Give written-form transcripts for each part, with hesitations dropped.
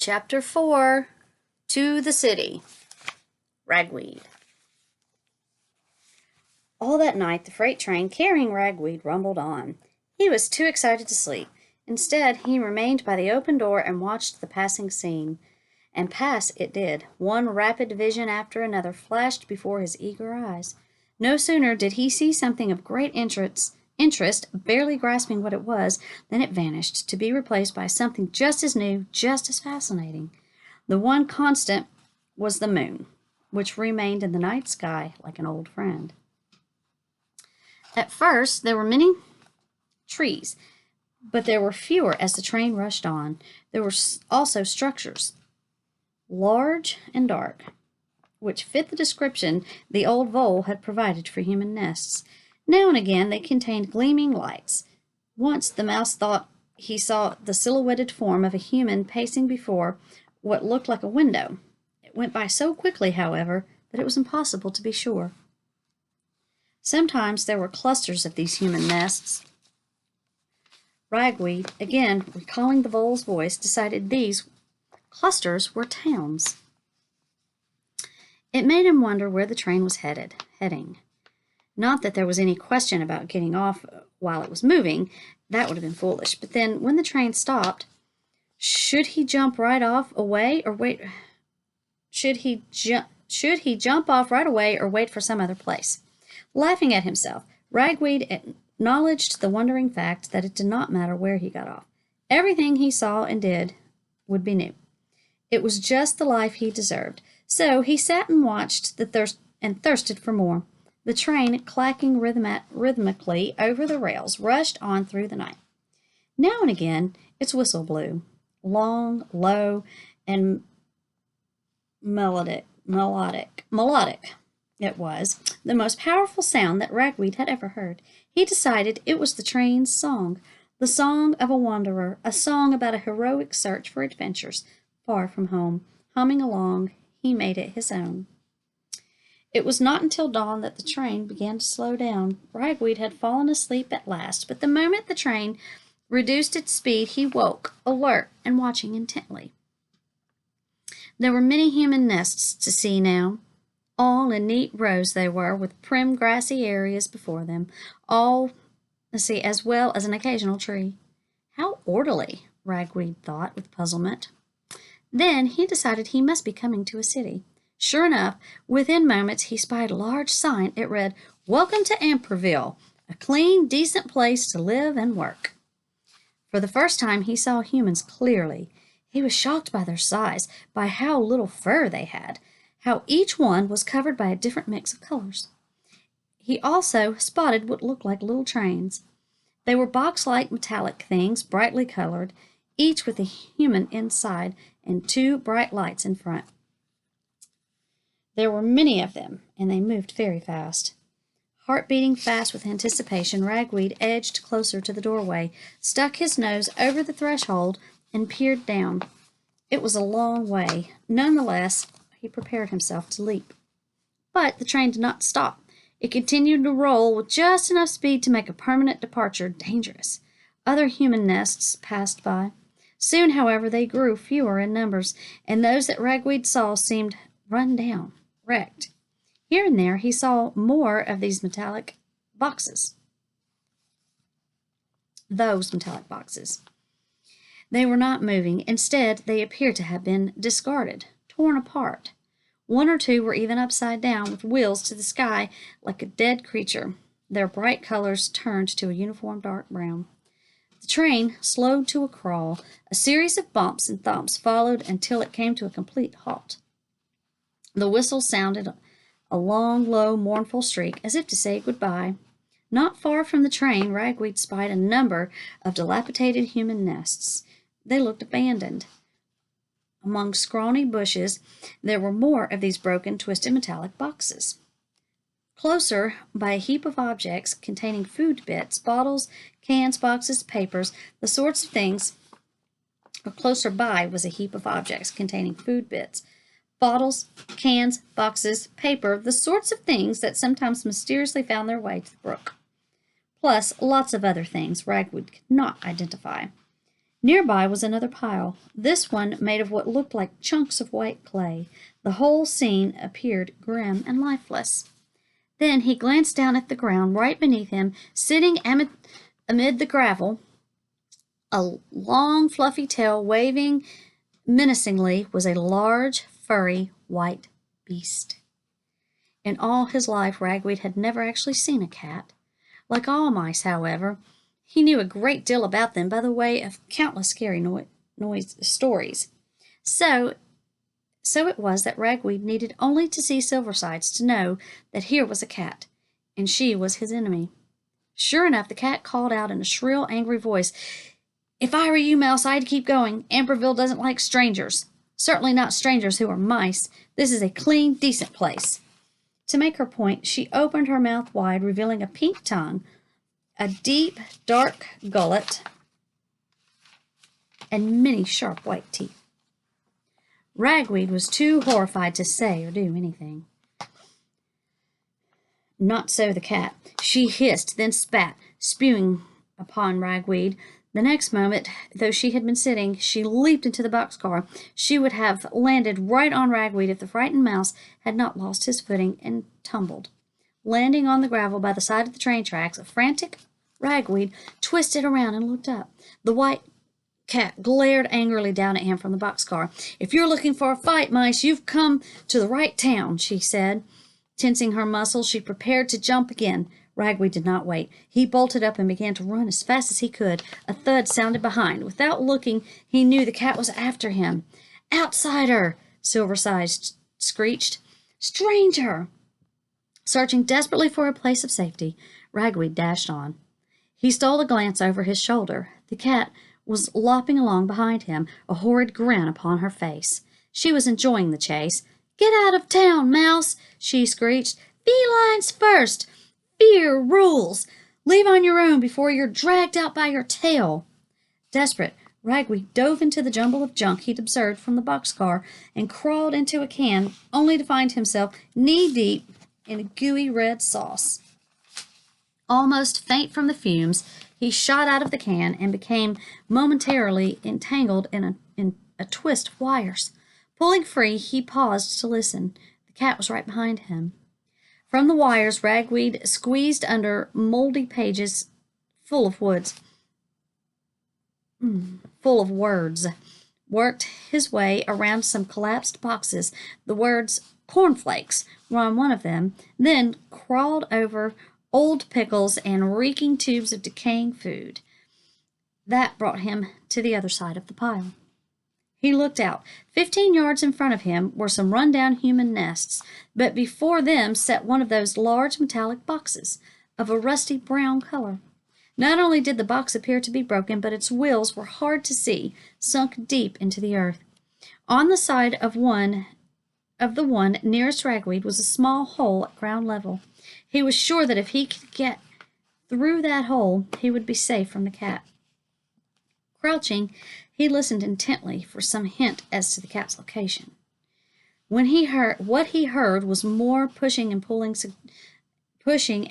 Chapter 4, To the City. Ragweed. All that night the freight train carrying Ragweed rumbled on. He was too excited to sleep. Instead, he remained by the open door and watched the passing scene. And pass it did. One rapid vision after another flashed before his eager eyes. No sooner did he see something of great interest, barely grasping what it was, than it vanished, to be replaced by something just as new, just as fascinating. The one constant was the moon, which remained in the night sky like an old friend. At first, there were many trees, but there were fewer as the train rushed on. There were also structures, large and dark, which fit the description the old vole had provided for human nests. Now and again they contained gleaming lights. Once the mouse thought he saw the silhouetted form of a human pacing before what looked like a window. It went by so quickly, however, that it was impossible to be sure. Sometimes there were clusters of these human nests. Ragweed, again recalling the vole's voice, decided these clusters were towns. It made him wonder where the train was heading. Not that there was any question about getting off while it was moving. That would have been foolish. But then, when the train stopped, should he jump right off away or wait? Should he jump off right away or wait for some other place? Laughing at himself, Ragweed acknowledged the wondering fact that it did not matter where he got off. Everything he saw and did would be new. It was just the life he deserved. So he sat and watched thirsted for more. The train, clacking rhythmically over the rails, rushed on through the night. Now and again, its whistle blew, long, low, and melodic. It was the most powerful sound that Ragweed had ever heard. He decided it was the train's song, the song of a wanderer, a song about a heroic search for adventures far from home. Humming along, he made it his own. It was not until dawn that the train began to slow down. Ragweed had fallen asleep at last, but the moment the train reduced its speed, he woke, alert and watching intently. There were many human nests to see now. All in neat rows they were, with prim grassy areas before them, as well as an occasional tree. How orderly, Ragweed thought with puzzlement. Then he decided he must be coming to a city. Sure enough, within moments he spied a large sign. It read, "Welcome to Amperville, a clean, decent place to live and work." For the first time he saw humans clearly. He was shocked by their size, by how little fur they had, how each one was covered by a different mix of colors. He also spotted what looked like little trains. They were box-like metallic things, brightly colored, each with a human inside and two bright lights in front. There were many of them, and they moved very fast. Heart beating fast with anticipation, Ragweed edged closer to the doorway, stuck his nose over the threshold, and peered down. It was a long way. Nonetheless, he prepared himself to leap. But the train did not stop. It continued to roll with just enough speed to make a permanent departure dangerous. Other human nests passed by. Soon, however, they grew fewer in numbers, and those that Ragweed saw seemed run down, wrecked. Here and there he saw more of these metallic boxes. Those metallic boxes. They were not moving. Instead, they appeared to have been discarded, torn apart. One or two were even upside down, with wheels to the sky like a dead creature, their bright colors turned to a uniform dark brown. The train slowed to a crawl. A series of bumps and thumps followed until it came to a complete halt. The whistle sounded a long, low, mournful shriek, as if to say goodbye. Not far from the train, Ragweed spied a number of dilapidated human nests. They looked abandoned. Among scrawny bushes, there were more of these broken, twisted metallic boxes. Closer by a heap of objects containing food bits, bottles, cans, boxes, papers, the sorts of things, or closer by was a heap of objects containing food bits, bottles, cans, boxes, paper, the sorts of things that sometimes mysteriously found their way to the brook. Plus, lots of other things Ragweed could not identify. Nearby was another pile, this one made of what looked like chunks of white clay. The whole scene appeared grim and lifeless. Then he glanced down at the ground right beneath him, sitting amid the gravel, a long fluffy tail waving menacingly, was a large, furry, white beast. In all his life, Ragweed had never actually seen a cat. Like all mice, however, he knew a great deal about them by the way of countless scary stories. So it was that Ragweed needed only to see Silversides to know that here was a cat, and she was his enemy. Sure enough, the cat called out in a shrill, angry voice, "If I were you, Mouse, I'd keep going. Amberville doesn't like strangers. Certainly not strangers who are mice. This is a clean, decent place." To make her point, she opened her mouth wide, revealing a pink tongue, a deep, dark gullet, and many sharp white teeth. Ragweed was too horrified to say or do anything. Not so the cat. She hissed, then spat, spewing upon Ragweed. The next moment, though she had been sitting, she leaped into the boxcar. She would have landed right on Ragweed if the frightened mouse had not lost his footing and tumbled. Landing on the gravel by the side of the train tracks, a frantic Ragweed twisted around and looked up. The white cat glared angrily down at him from the boxcar. "If you're looking for a fight, mice, you've come to the right town," she said. Tensing her muscles, she prepared to jump again. Ragweed did not wait. He bolted up and began to run as fast as he could. A thud sounded behind. Without looking, he knew the cat was after him. "Outsider!" Silverside screeched. "Stranger!" Searching desperately for a place of safety, Ragweed dashed on. He stole a glance over his shoulder. The cat was lopping along behind him, a horrid grin upon her face. She was enjoying the chase. "Get out of town, Mouse!" she screeched. "Felines first! Fear rules! Leave on your own before you're dragged out by your tail!" Desperate, Ragweed dove into the jumble of junk he'd observed from the boxcar and crawled into a can, only to find himself knee-deep in a gooey red sauce. Almost faint from the fumes, he shot out of the can and became momentarily entangled in a twist of wires. Pulling free, he paused to listen. The cat was right behind him. From the wires, Ragweed squeezed under moldy pages full of words, worked his way around some collapsed boxes. The words "cornflakes" were on one of them, then crawled over old pickles and reeking tubes of decaying food. That brought him to the other side of the pile. He looked out. 15 yards in front of him were some run-down human nests, but before them sat one of those large metallic boxes of a rusty brown color. Not only did the box appear to be broken, but its wheels were hard to see, sunk deep into the earth. On the side of the one nearest Ragweed was a small hole at ground level. He was sure that if he could get through that hole, he would be safe from the cat. Crouching, he listened intently for some hint as to the cat's location. What he heard was more pushing and pulling, suggesting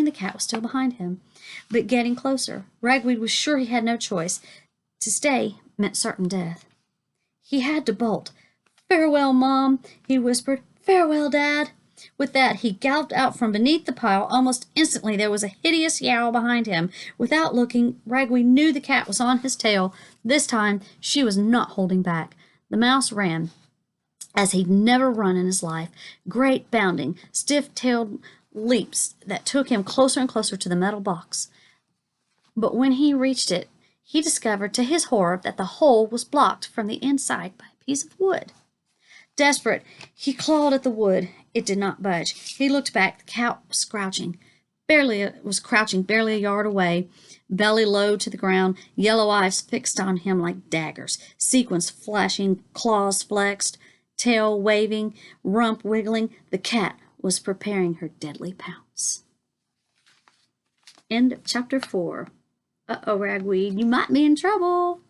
the cat was still behind him, but getting closer. Ragweed was sure he had no choice. To stay meant certain death. He had to bolt. "Farewell, Mom," he whispered. "Farewell, Dad." With that, he galloped out from beneath the pile. Almost instantly, there was a hideous yowl behind him. Without looking, Ragweed knew the cat was on his tail. This time, she was not holding back. The mouse ran as he'd never run in his life. Great bounding, stiff-tailed leaps that took him closer and closer to the metal box. But when he reached it, he discovered to his horror that the hole was blocked from the inside by a piece of wood. Desperate, he clawed at the wood. It did not budge. He looked back. The cat was crouching barely a yard away, belly low to the ground, yellow eyes fixed on him like daggers, sequins flashing, claws flexed, tail waving, rump wiggling. The cat was preparing her deadly pounce. End of chapter 4. Uh-oh, Ragweed, you might be in trouble.